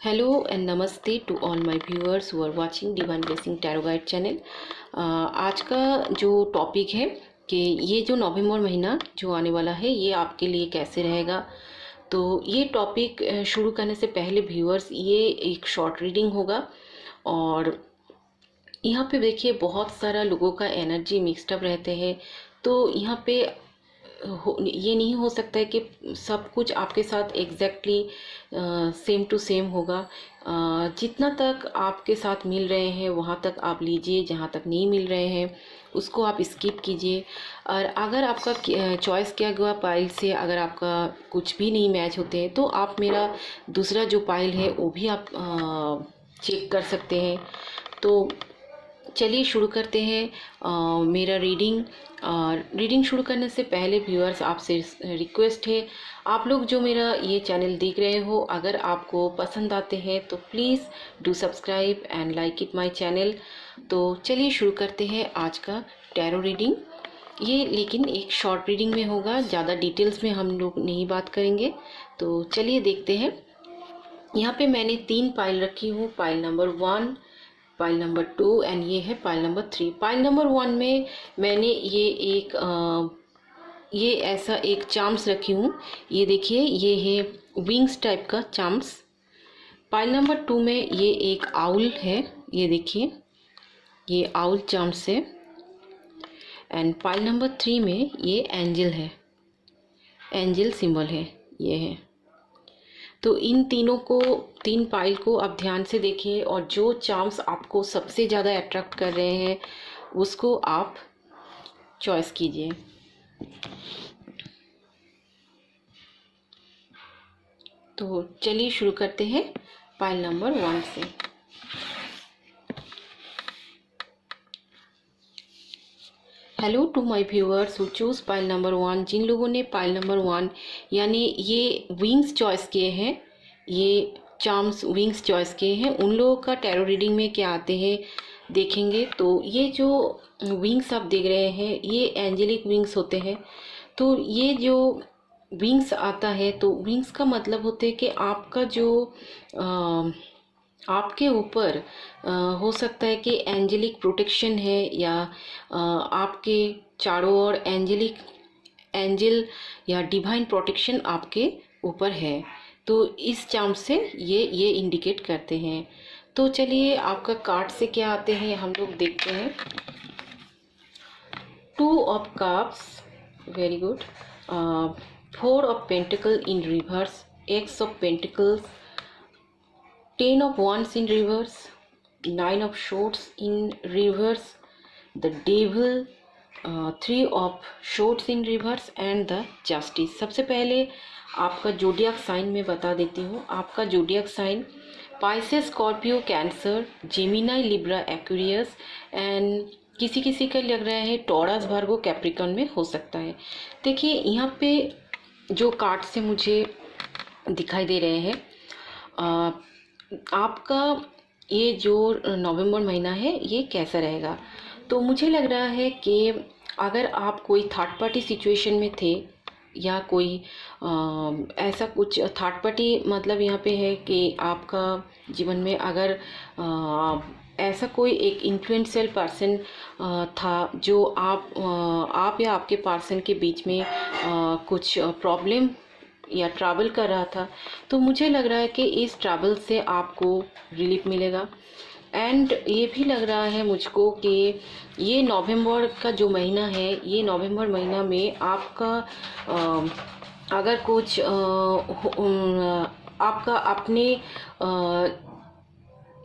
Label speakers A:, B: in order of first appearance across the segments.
A: Hello and namaste to all my viewers who are watching Divine Blessing Tarot Guide channel। आज का जो topic है कि ये जो नवंबर महीना जो आने वाला है ये आपके लिए कैसे रहेगा। तो ये टॉपिक शुरू करने से पहले व्यूअर्स ये एक शॉर्ट रीडिंग होगा और यहाँ पे देखिए बहुत सारा लोगों का एनर्जी मिक्सड अप रहते हैं। तो यहाँ पे ये नहीं हो सकता है कि सब कुछ आपके साथ एग्जैक्टली सेम टू सेम होगा। जितना तक आपके साथ मिल रहे हैं वहाँ तक आप लीजिए, जहाँ तक नहीं मिल रहे हैं उसको आप स्किप कीजिए। और अगर आपका चॉइस किया गया पाइल से अगर आपका कुछ भी नहीं मैच होते हैं तो आप मेरा दूसरा जो पाइल है वो भी आप चेक कर सकते हैं। तो चलिए शुरू करते हैं मेरा रीडिंग शुरू करने से पहले व्यूअर्स आपसे रिक्वेस्ट है, आप लोग जो मेरा ये चैनल देख रहे हो अगर आपको पसंद आते हैं तो please do subscribe and like it my channel. तो चलिए शुरू करते हैं आज का टैरो रीडिंग। ये लेकिन एक शॉर्ट रीडिंग में होगा, ज़्यादा डिटेल्स में हम लोग नहीं बात करेंगे। तो चलिए देखते हैं। यहाँ पे मैंने 3 पाइल रखी हूँ, pile number 1, pile number 2 and ये है पाइल नंबर 3। पाइल नंबर 1 में मैंने ये ऐसा एक चार्म्स रखी हूँ। ये देखिए ये है विंग्स टाइप का चार्म्स। पाइल नंबर 2 में ये एक आउल है, ये देखिए ये आउल चार्म्स है। एंड पाइल नंबर 3 में ये एंजल है, एंजल सिंबल है ये है। तो इन तीन पाइल को आप ध्यान से देखिए और जो चार्म्स आपको सबसे ज़्यादा अट्रैक्ट कर रहे हैं उसको आप चॉइस कीजिए। तो चलिए शुरू करते हैं पाइल नंबर 1 से। Hello to my viewers who choose pile number 1। जिन लोगों ने पाइल नंबर 1 यानी ये विंग्स चॉइस किए हैं, ये चार्म्स विंग्स चॉइस किए हैं, उन लोगों का टैरो रीडिंग में क्या आते हैं देखेंगे। तो ये जो विंग्स आप देख रहे हैं ये एंजेलिक विंग्स होते हैं। तो ये जो विंग्स आता है तो विंग्स का मतलब होते हैं कि आपका जो आपके ऊपर हो सकता है कि एंजेलिक प्रोटेक्शन है या आपके चारों ओर एंजल या डिवाइन प्रोटेक्शन आपके ऊपर है। तो इस चार्म से ये इंडिकेट करते हैं। तो चलिए आपका कार्ड से क्या आते हैं हम लोग देखते हैं। 2 of cups, very good. 4 of pentacle in reverse, x of pentacles, 10 of wands in reverse, 9 of swords in reverse, the devil, 3 of swords in reverse and the justice। सबसे पहले आपका जोडियक साइन में बता देती हूँ। आपका zodiac sign Pisces, Scorpio, Cancer, Gemini, Libra, Aquarius and किसी किसी का लग रहा है टॉरस, वर्गो, कैप्रिकॉर्न में हो सकता है। देखिए यहाँ पे जो कार्ड से मुझे दिखाई दे रहे हैं आपका ये जो नवंबर महीना है ये कैसा रहेगा। तो मुझे लग रहा है कि अगर आप कोई थर्ड पार्टी सिचुएशन में थे या कोई ऐसा कुछ थर्ड पार्टी मतलब यहाँ पे है कि आपका जीवन में अगर ऐसा कोई एक इन्फ्लुएंशियल पर्सन था जो आप या आपके पर्सन के बीच में कुछ प्रॉब्लम या ट्रैवल कर रहा था। तो मुझे लग रहा है कि इस ट्रैवल से आपको रिलीफ मिलेगा। एंड ये भी लग रहा है मुझको कि ये नवंबर का जो महीना है ये नवंबर महीना में आपका अगर कुछ आपका अपने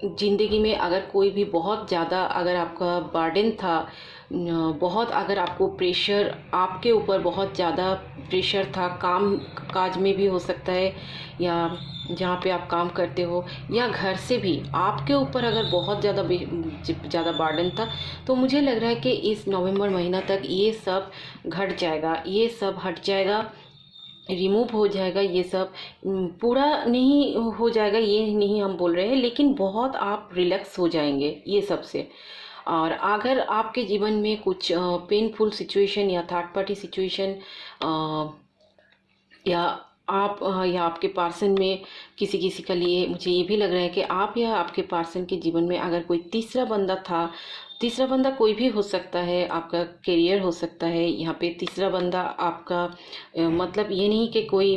A: ज़िंदगी में अगर कोई भी बहुत ज़्यादा अगर आपका बर्डन था, बहुत अगर आपको प्रेशर आपके ऊपर बहुत ज़्यादा प्रेशर था, काम काज में भी हो सकता है या जहाँ पे आप काम करते हो या घर से भी आपके ऊपर अगर बहुत ज़्यादा बर्डन था, तो मुझे लग रहा है कि इस नवंबर महीना तक ये सब घट जाएगा, ये सब हट जाएगा, रिमूव हो जाएगा। ये सब पूरा नहीं हो जाएगा ये नहीं हम बोल रहे हैं, लेकिन बहुत आप रिलैक्स हो जाएंगे ये सब से। और अगर आपके जीवन में कुछ पेनफुल सिचुएशन या थर्ड पार्टी सिचुएशन या आप या आपके पार्सन में किसी किसी का लिए मुझे ये भी लग रहा है कि आप या आपके पार्सन के जीवन में अगर कोई तीसरा बंदा था, तीसरा बंदा कोई भी हो सकता है, आपका करियर हो सकता है। यहाँ पे तीसरा बंदा आपका मतलब ये नहीं कि कोई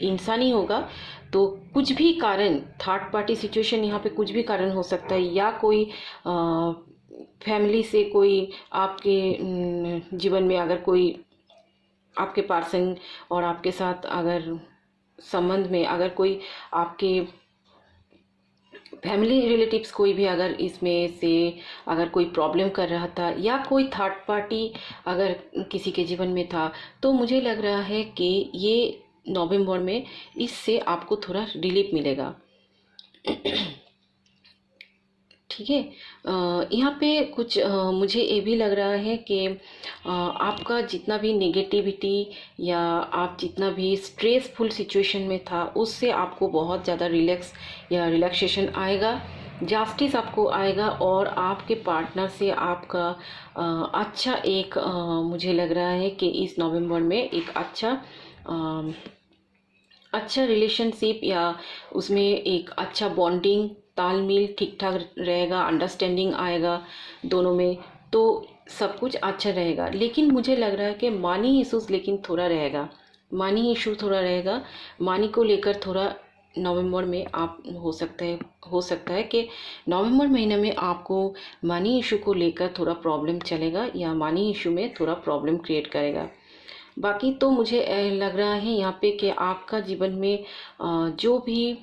A: इंसान ही होगा, तो कुछ भी कारण, थर्ड पार्टी सिचुएशन यहाँ पे कुछ भी कारण हो सकता है, या कोई फैमिली से कोई आपके जीवन में अगर कोई आपके पार्सन और आपके साथ अगर संबंध में अगर कोई आपके फैमिली रिलेटिव्स कोई भी अगर इसमें से अगर कोई प्रॉब्लम कर रहा था, या कोई थर्ड पार्टी अगर किसी के जीवन में था, तो मुझे लग रहा है कि ये नवंबर में इससे आपको थोड़ा रिलीफ मिलेगा। ठीक है। यहाँ पे कुछ मुझे ये भी लग रहा है कि आपका जितना भी नेगेटिविटी या आप जितना भी स्ट्रेसफुल सिचुएशन में था, उससे आपको बहुत ज़्यादा रिलैक्स या रिलैक्सेशन आएगा, जस्टिस आपको आएगा, और आपके पार्टनर से आपका अच्छा एक मुझे लग रहा है कि इस नवंबर में एक अच्छा रिलेशनशिप या उसमें एक अच्छा बॉन्डिंग, तालमेल ठीक ठाक रहेगा, अंडरस्टैंडिंग आएगा दोनों में, तो सब कुछ अच्छा रहेगा। लेकिन मुझे लग रहा है कि मनी इश्यूज लेकिन थोड़ा रहेगा, मनी इशू थोड़ा रहेगा। मनी को लेकर थोड़ा नवंबर में आप हो सकता है कि नवंबर महीने में आपको मनी इशू को लेकर थोड़ा प्रॉब्लम चलेगा, या मनी इशू में थोड़ा प्रॉब्लम क्रिएट करेगा। बाकी तो मुझे लग रहा है यहाँ पे कि आपका जीवन में जो भी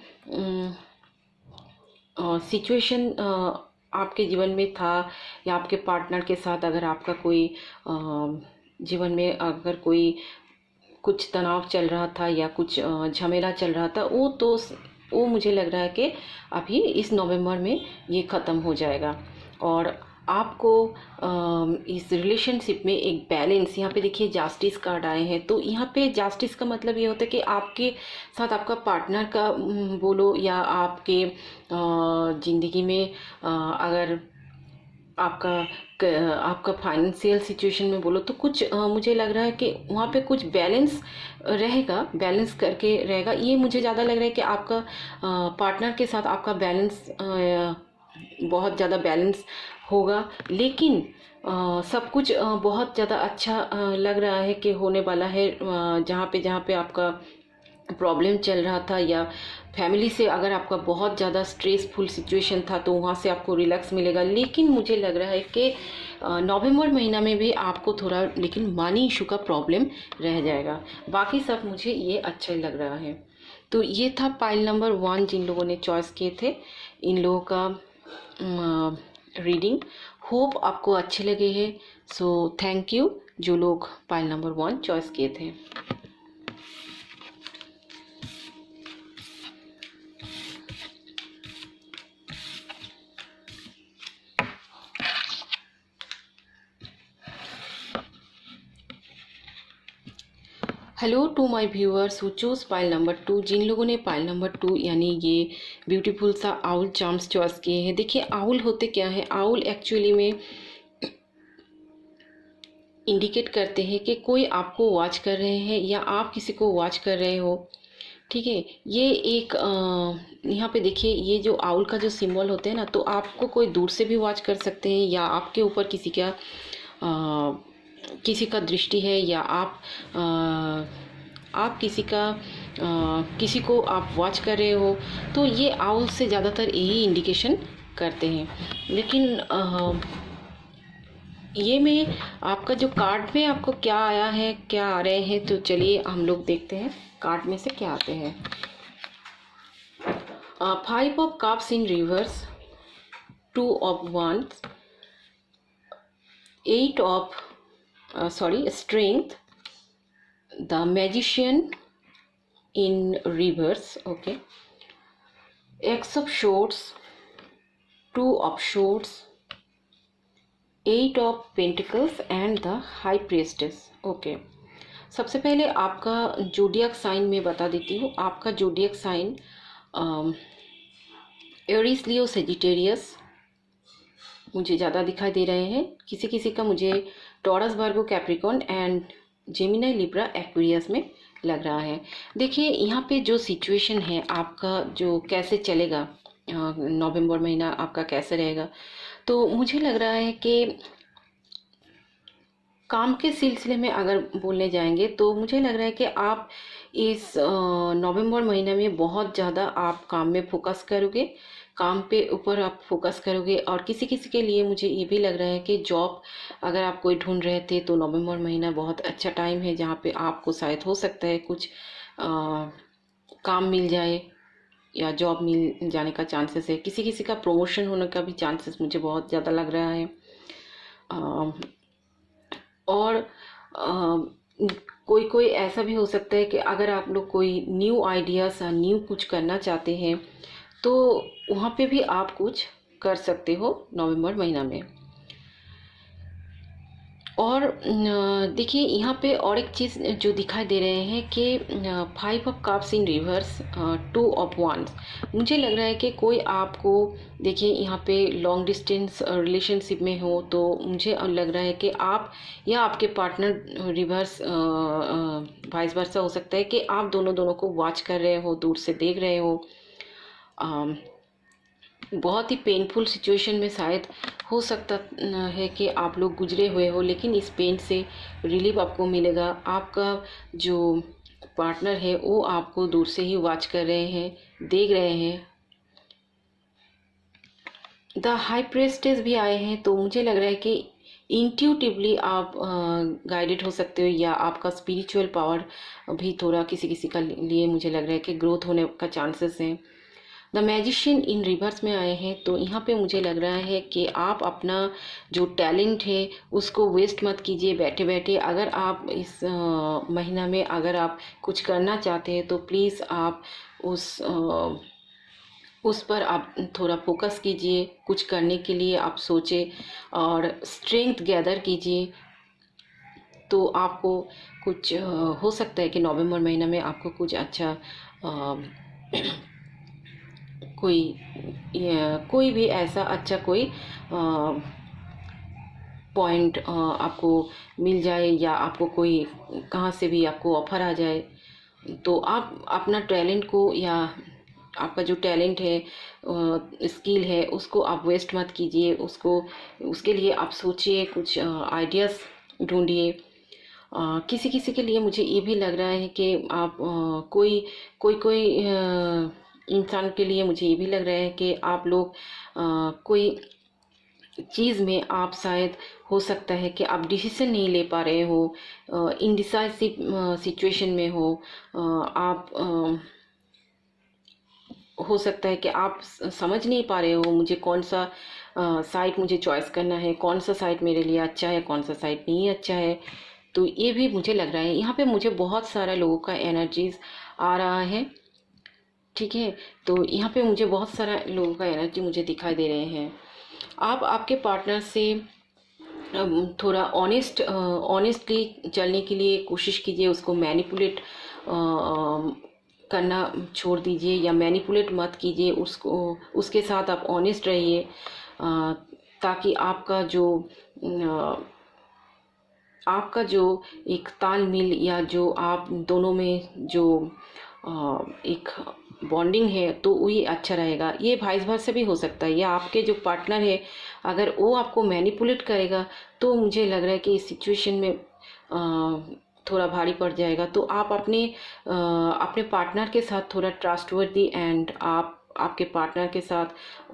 A: सिचुएशन आपके जीवन में था, या आपके पार्टनर के साथ अगर आपका कोई जीवन में अगर कोई कुछ तनाव चल रहा था या कुछ झमेला चल रहा था, वो मुझे लग रहा है कि अभी इस नवंबर में ये ख़त्म हो जाएगा, और आपको इस रिलेशनशिप में एक बैलेंस, यहाँ पे देखिए जस्टिस कार्ड आए हैं, तो यहाँ पे जस्टिस का मतलब ये होता है कि आपके साथ आपका पार्टनर का बोलो, या आपके ज़िंदगी में अगर आपका फाइनेंशियल सिचुएशन में बोलो, तो कुछ मुझे लग रहा है कि वहाँ पे कुछ बैलेंस रहेगा, बैलेंस करके रहेगा। ये मुझे ज़्यादा लग रहा है कि आपका पार्टनर के साथ आपका बैलेंस बहुत ज़्यादा बैलेंस होगा, लेकिन सब कुछ बहुत ज़्यादा अच्छा लग रहा है कि होने वाला है। जहाँ पे आपका प्रॉब्लम चल रहा था, या फैमिली से अगर आपका बहुत ज़्यादा स्ट्रेसफुल सिचुएशन था, तो वहाँ से आपको रिलैक्स मिलेगा। लेकिन मुझे लग रहा है कि नवंबर महीना में भी आपको थोड़ा लेकिन मनी इशू का प्रॉब्लम रह जाएगा। बाकी सब मुझे ये अच्छा लग रहा है। तो ये था पाइल नंबर 1 जिन लोगों ने चॉइस किए थे, इन लोगों का रीडिंग। होप आपको अच्छे लगे हैं। सो थैंक यू जो लोग पाइल नंबर 1 चॉइस किए थे। Hello to my viewers who choose pile number 2। जिन लोगों ने पाइल नंबर 2 यानी ये ब्यूटीफुल सा आउल चार्म्स चॉइस किए हैं। देखिए आउल होते क्या है, आउल एक्चुअली में इंडिकेट करते हैं कि कोई आपको वॉच कर रहे हैं, या आप किसी को वॉच कर रहे हो। ठीक है, ये एक यहाँ पे देखिए, ये जो आउल का जो सिंबल होते हैं ना, तो आपको कोई दूर से भी वॉच कर सकते हैं, या आपके ऊपर किसी का दृष्टि है, या आप किसी को आप वॉच कर रहे हो, तो ये आउल से ज़्यादातर यही इंडिकेशन करते हैं। लेकिन ये में आपका जो कार्ड में आपको क्या आया है, क्या आ रहे हैं, तो चलिए हम लोग देखते हैं कार्ड में से क्या आते हैं। 5 of cups in reverse, 2 of wands, 8 of strength, the magician in reverse, okay, X of swords, 2 of swords, 8 of pentacles and the high priestess, okay। सबसे पहले आपका जोडियक साइन में बता देती हूँ। आपका जोडियक साइन एरीज, लियो, सेजिटेरियस मुझे ज़्यादा दिखाई दे रहे हैं। किसी का मुझे taurus, Virgo, Capricorn and Gemini, Libra, Aquarius में लग रहा है। देखिए यहाँ पे जो सिचुएशन है आपका, जो कैसे चलेगा, नवंबर महीना आपका कैसे रहेगा, तो मुझे लग रहा है कि काम के सिलसिले में अगर बोलने जाएंगे तो मुझे लग रहा है कि आप इस नवंबर महीने में बहुत ज़्यादा आप काम में फोकस करोगे, काम पे ऊपर आप फोकस करोगे। और किसी किसी के लिए मुझे ये भी लग रहा है कि जॉब अगर आप कोई ढूंढ रहे थे तो नवंबर महीना बहुत अच्छा टाइम है, जहाँ पे आपको शायद हो सकता है कुछ काम मिल जाए या जॉब मिल जाने का चांसेस है। किसी किसी का प्रमोशन होने का भी चांसेस मुझे बहुत ज़्यादा लग रहा है। और कोई कोई ऐसा भी हो सकता है कि अगर आप लोग कोई न्यू आइडियाज़ या न्यू कुछ करना चाहते हैं तो वहाँ पे भी आप कुछ कर सकते हो नवंबर महीना में। और देखिए यहाँ पे और एक चीज़ जो दिखाई दे रहे हैं कि 5 of cups in reverse, 2 of wands। मुझे लग रहा है कि कोई आपको, देखिए यहाँ पे लॉन्ग डिस्टेंस रिलेशनशिप में हो तो मुझे लग रहा है कि आप या आपके पार्टनर रिवर्स वाइस वर्सा हो सकता है कि आप दोनों को वॉच कर रहे हो, दूर से देख रहे हो। बहुत ही पेनफुल सिचुएशन में शायद हो सकता है कि आप लोग गुजरे हुए हो, लेकिन इस पेन से रिलीफ आपको मिलेगा। आपका जो पार्टनर है वो आपको दूर से ही वॉच कर रहे हैं, देख रहे हैं। द हाई प्रेस्टेस भी आए हैं, तो मुझे लग रहा है कि इंट्यूटिवली आप गाइडेड हो सकते हो, या आपका स्पिरिचुअल पावर भी थोड़ा किसी किसी का लिए मुझे लग रहा है कि ग्रोथ होने का चांसेस हैं। द मैजिशियन इन रिवर्स में आए हैं, तो यहाँ पे मुझे लग रहा है कि आप अपना जो टैलेंट है उसको वेस्ट मत कीजिए बैठे बैठे। अगर आप इस महीना में अगर आप कुछ करना चाहते हैं तो प्लीज़ आप उस पर आप थोड़ा फोकस कीजिए, कुछ करने के लिए आप सोचें और स्ट्रेंथ गैदर कीजिए। तो आपको कुछ हो सकता है कि नवंबर महीना में आपको कुछ अच्छा कोई भी ऐसा अच्छा कोई पॉइंट आपको मिल जाए, या आपको कोई कहाँ से भी आपको ऑफर आ जाए। तो आप अपना टैलेंट को, या आपका जो टैलेंट है, स्किल है, उसको आप वेस्ट मत कीजिए। उसके लिए आप सोचिए, कुछ आइडियाज़ ढूंढिए। किसी किसी के लिए मुझे ये भी लग रहा है कि आप कोई इंसान के लिए मुझे ये भी लग रहा है कि आप लोग कोई चीज़ में आप शायद हो सकता है कि आप डिसीजन नहीं ले पा रहे हो, इनडिसाइसिव सिचुएशन में हो। आप हो सकता है कि आप समझ नहीं पा रहे हो मुझे कौन सा साइट मुझे चॉइस करना है, कौन सा साइट मेरे लिए अच्छा है, कौन सा साइट नहीं अच्छा है। तो ये भी मुझे लग रहा है। यहाँ पे मुझे बहुत सारा लोगों का एनर्जीज आ रहा है, ठीक है। तो यहाँ पे मुझे बहुत सारा लोगों का एनर्जी मुझे दिखाई दे रहे हैं। आप आपके पार्टनर से थोड़ा ऑनेस्टली चलने के लिए कोशिश कीजिए। उसको मैनिपुलेट करना छोड़ दीजिए, या मैनिपुलेट मत कीजिए उसके साथ आप ऑनेस्ट रहिए, ताकि आपका जो एक तालमेल, या जो आप दोनों में जो एक बॉन्डिंग है, तो वही अच्छा रहेगा। ये वाइस वर्सा भी हो सकता है, या आपके जो पार्टनर है अगर वो आपको मैनिपुलेट करेगा तो मुझे लग रहा है कि इस सिचुएशन में थोड़ा भारी पड़ जाएगा। तो आप अपने पार्टनर के साथ थोड़ा ट्रस्टवर्दी एंड आपके पार्टनर के साथ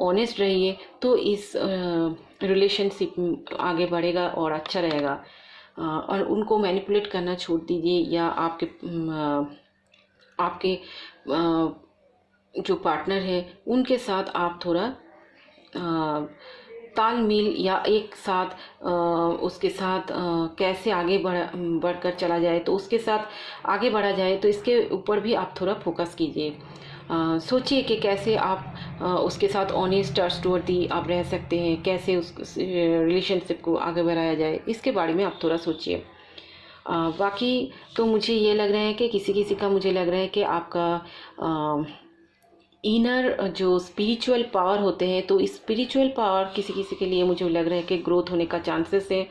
A: ऑनेस्ट रहिए, तो इस रिलेशनशिप आगे बढ़ेगा और अच्छा रहेगा। और उनको मैनिपुलेट करना छोड़ दीजिए, या आपके जो पार्टनर है उनके साथ आप थोड़ा तालमेल, या एक साथ उसके साथ कैसे आगे बढ़कर चला जाए, तो उसके साथ आगे बढ़ा जाए, तो इसके ऊपर भी आप थोड़ा फोकस कीजिए। सोचिए कि कैसे आप उसके साथ ऑनेस्ट ट्रस्टवर्दी आप रह सकते हैं, कैसे उस रिलेशनशिप को आगे बढ़ाया जाए, इसके बारे में आप थोड़ा सोचिए। बाकी तो मुझे ये लग रहा है कि किसी किसी का मुझे लग रहा है कि आपका इनर जो स्पिरिचुअल पावर होते हैं, तो स्पिरिचुअल पावर किसी किसी के लिए मुझे लग रहा है कि ग्रोथ होने का चांसेस है।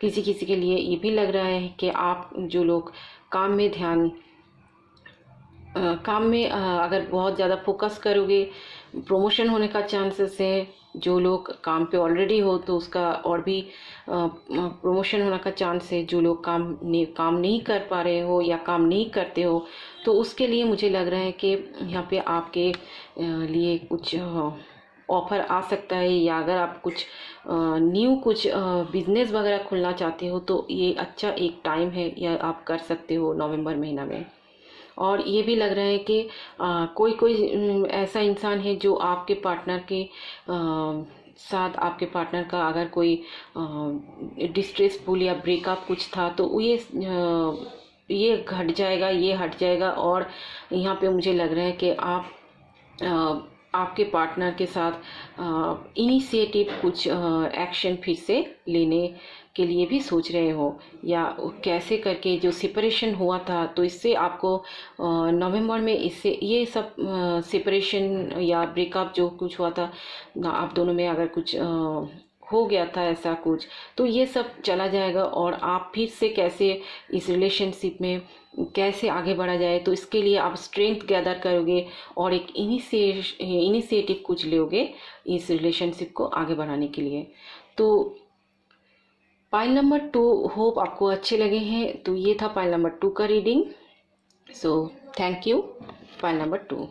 A: किसी किसी के लिए ये भी लग रहा है कि आप जो लोग काम में ध्यान काम में अगर बहुत ज़्यादा फोकस करोगे, प्रमोशन होने का चांसेस है। जो लोग काम पे ऑलरेडी हो तो उसका और भी प्रमोशन होने का चांस है। जो लोग काम नहीं कर पा रहे हो या काम नहीं करते हो, तो उसके लिए मुझे लग रहा है कि यहाँ पे आपके लिए कुछ ऑफ़र आ सकता है। या अगर आप कुछ न्यू कुछ बिजनेस वगैरह खोलना चाहते हो तो ये अच्छा एक टाइम है, या आप कर सकते हो नवंबर महीना में। और ये भी लग रहा है कि कोई कोई ऐसा इंसान है जो आपके पार्टनर के साथ, आपके पार्टनर का अगर कोई डिस्ट्रेसफुल या ब्रेकअप कुछ था तो ये घट जाएगा, ये हट जाएगा। और यहाँ पे मुझे लग रहा है कि आप आपके पार्टनर के साथ इनिशिएटिव कुछ एक्शन फिर से लेने के लिए भी सोच रहे हो, या कैसे करके जो सेपरेशन हुआ था तो इससे आपको नवंबर में इससे ये सब सेपरेशन या ब्रेकअप जो कुछ हुआ था आप दोनों में, अगर कुछ हो गया था ऐसा कुछ, तो ये सब चला जाएगा। और आप फिर से कैसे इस रिलेशनशिप में कैसे आगे बढ़ा जाए, तो इसके लिए आप स्ट्रेंथ गैदर करोगे और एक इनिशिएटिव कुछ लोगे इस रिलेशनशिप को आगे बढ़ाने के लिए। तो पाइल नंबर 2 होप आपको अच्छे लगे हैं। तो ये था पाइल नंबर 2 का reading. So thank you pile number 2।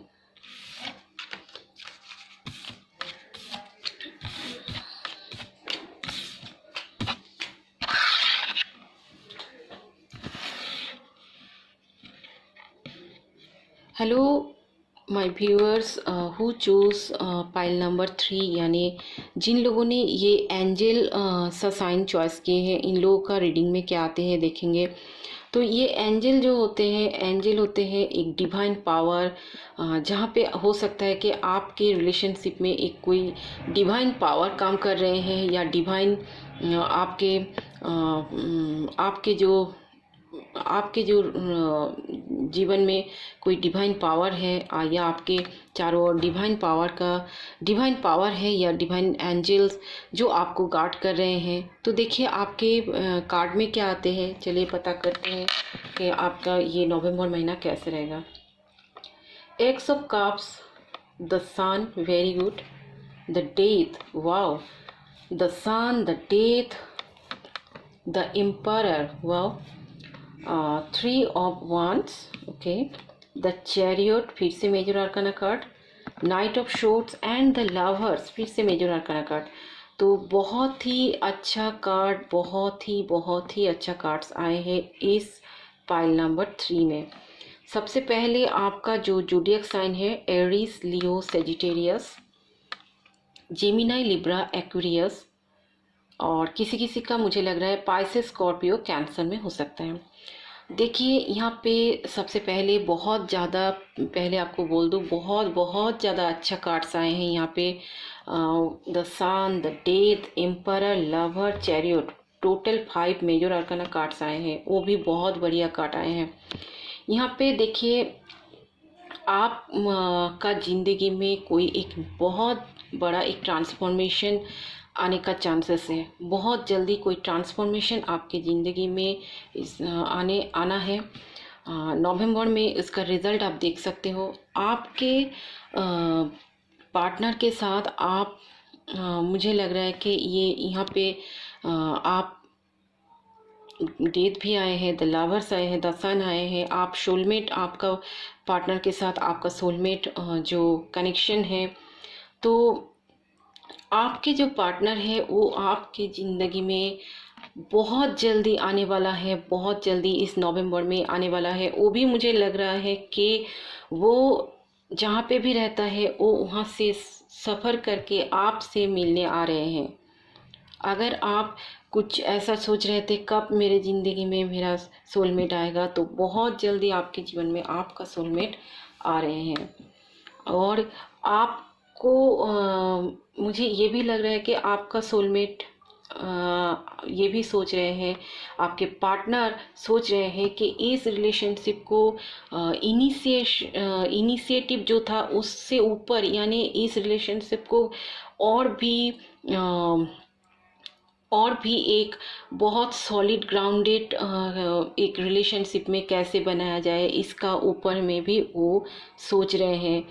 A: Hello my viewers who choose pile number 3, यानी जिन लोगों ने ये एंजल सा साइन चॉइस किए हैं, इन लोगों का रीडिंग में क्या आते हैं देखेंगे। तो ये एंजल जो होते हैं, एंजल होते हैं एक डिवाइन पावर, जहाँ पे हो सकता है कि आपके रिलेशनशिप में एक कोई डिवाइन पावर काम कर रहे हैं, या डिवाइन आपके आपके जो जीवन में कोई डिवाइन पावर है, या आपके चारों ओर डिवाइन पावर है, या डिवाइन एंजल्स जो आपको गार्ड कर रहे हैं। तो देखिए आपके कार्ड में क्या आते हैं, चलिए पता करते हैं कि आपका ये नवंबर महीना कैसे रहेगा। Ace of cups, the sun, very good, the death, wow, the sun, the death, the emperor, wow, 3 of wands, okay, the chariot, फिर से major arcana card, knight of swords and the lovers, फिर से major arcana card. तो बहुत ही अच्छा card, बहुत ही अच्छा cards आए हैं इस पाइल नंबर 3 में। सबसे पहले आपका जो ज़ोडिएक साइन है, एरीज, लियो, सेजिटेरियस, जेमिनी, लिब्रा, एक्वेरियस, और किसी किसी का मुझे लग रहा है पाइसेस, स्कॉर्पियो, कैंसर में हो सकता है। देखिए यहाँ पे सबसे पहले बहुत ज़्यादा, पहले आपको बोल दूँ, बहुत ज़्यादा अच्छा कार्ड्स आए हैं यहाँ पे। The sun, the death, emperor, lover, chariot, total 5 major arcana cards आए हैं, वो भी बहुत बढ़िया कार्ड आए हैं। यहाँ पे देखिए आप का ज़िंदगी में कोई एक बहुत बड़ा एक ट्रांसफॉर्मेशन आने का चांसेस है। बहुत जल्दी कोई ट्रांसफॉर्मेशन आपके ज़िंदगी में आना है। नवंबर में इसका रिज़ल्ट आप देख सकते हो। आपके पार्टनर के साथ आप मुझे लग रहा है कि ये यहाँ पे आप डेथ भी आए हैं, द लवर्स आए हैं, द सन आए हैं। आप सोलमेट, आपका पार्टनर के साथ आपका सोलमेट जो कनेक्शन है, तो आपके जो पार्टनर है वो आपकी ज़िंदगी में बहुत जल्दी आने वाला है, बहुत जल्दी इस नवंबर में आने वाला है। वो भी मुझे लग रहा है कि वो जहाँ पे भी रहता है वो वहाँ से सफ़र करके आपसे मिलने आ रहे हैं। अगर आप कुछ ऐसा सोच रहे थे कब मेरे ज़िंदगी में मेरा सोलमेट आएगा, तो बहुत जल्दी आपके जीवन में आपका सोलमेट आ रहे हैं। और आपको मुझे ये भी लग रहा है कि आपका सोलमेट ये भी सोच रहे हैं, आपके पार्टनर सोच रहे हैं कि इस रिलेशनशिप को इनिशिएटिव जो था उससे ऊपर, यानी इस रिलेशनशिप को और भी एक बहुत सॉलिड ग्राउंडेड एक रिलेशनशिप में कैसे बनाया जाए, इसका ऊपर में भी वो सोच रहे हैं।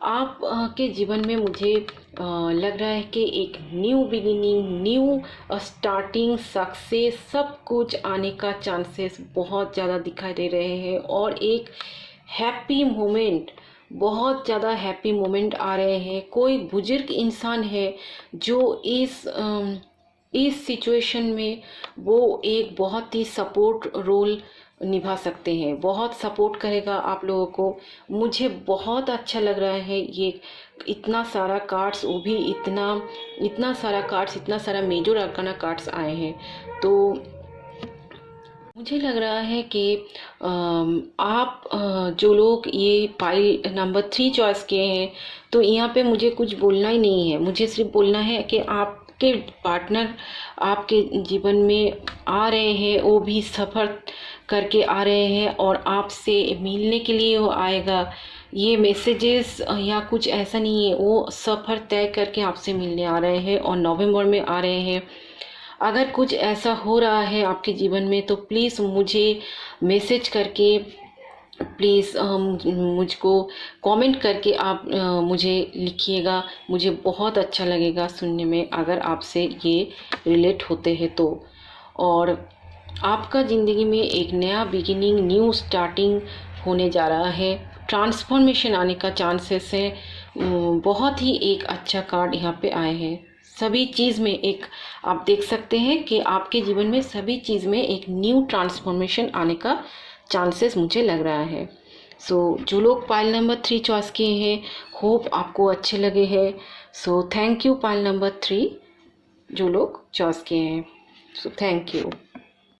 A: आप के जीवन में मुझे लग रहा है कि एक new beginning, new starting, success, सब कुछ आने का चांसेस बहुत ज़्यादा दिखाई दे रहे हैं। और एक हैप्पी मोमेंट, बहुत ज़्यादा हैप्पी मोमेंट आ रहे हैं। कोई बुजुर्ग इंसान है जो इस सिचुएशन में वो एक बहुत ही सपोर्ट रोल निभा सकते हैं, बहुत सपोर्ट करेगा आप लोगों को। मुझे बहुत अच्छा लग रहा है ये इतना सारा कार्ड्स, वो भी इतना सारा कार्ड्स, इतना सारा मेजर आर्काना कार्ड्स आए हैं। तो मुझे लग रहा है कि आप जो लोग ये पाइल नंबर 3 चॉइस किए हैं, तो यहाँ पे मुझे कुछ बोलना ही नहीं है। मुझे सिर्फ बोलना है कि आपके पार्टनर आपके जीवन में आ रहे हैं, वो भी सफ़र करके आ रहे हैं और आपसे मिलने के लिए वो आएगा। ये मैसेजेस या कुछ ऐसा नहीं है, वो सफ़र तय करके आपसे मिलने आ रहे हैं और नवंबर में आ रहे हैं। अगर कुछ ऐसा हो रहा है आपके जीवन में तो प्लीज़ मुझे मैसेज करके, प्लीज़ मुझको कमेंट करके आप मुझे लिखिएगा। मुझे बहुत अच्छा लगेगा सुनने में अगर आपसे ये रिलेट होते हैं तो। और आपका ज़िंदगी में एक नया बिगिनिंग, न्यू स्टार्टिंग होने जा रहा है, ट्रांसफॉर्मेशन आने का चांसेस है। बहुत ही एक अच्छा कार्ड यहाँ पे आए हैं। सभी चीज़ में एक आप देख सकते हैं कि आपके जीवन में सभी चीज़ में एक न्यू ट्रांसफॉर्मेशन आने का चांसेस मुझे लग रहा है। सो जो लोग पाइल नंबर 3 चॉइस किए हैं, होप आपको अच्छे लगे हैं। So thank you pile number 3 जो लोग चॉइस किए हैं। So thank you.